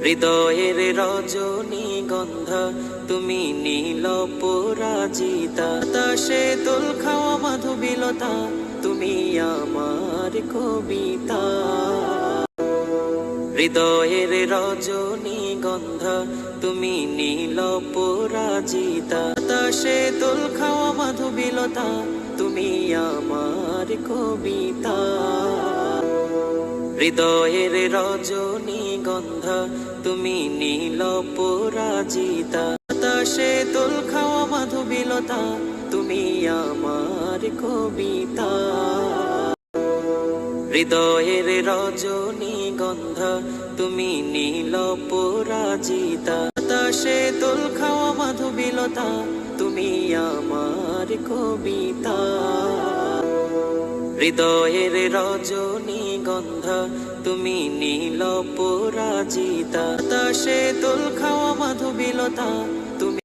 হৃদয়ের রজনীগন্ধা তুমি নীল পরাজিতা, তাসে দোল খাওয়া মাধবীলতা তুমি আমার কবিতা। হৃদয়ের রজনীগন্ধা তুমি নীল পরাজিতা, তাসে দোল খাওয়া মাধবীলতা তুমি আমার কবিতা। হৃদয়ের রজনীগন্ধা তুমি নীল পরাজিতা, তাসে দোল খাওয়া মাধবীলতা তুমি আমার কবিতা। হৃদয়ের রজনীগন্ধা তুমি নীল পরাজিতা, তাসে দোল খাওয়া মাধবীলতা তুমি আমার কবিতা। হৃদয়ের রজনীগন্ধা তুমি নীল পরাজিতা, তাসে দোল খাওয়া মাধবীলতা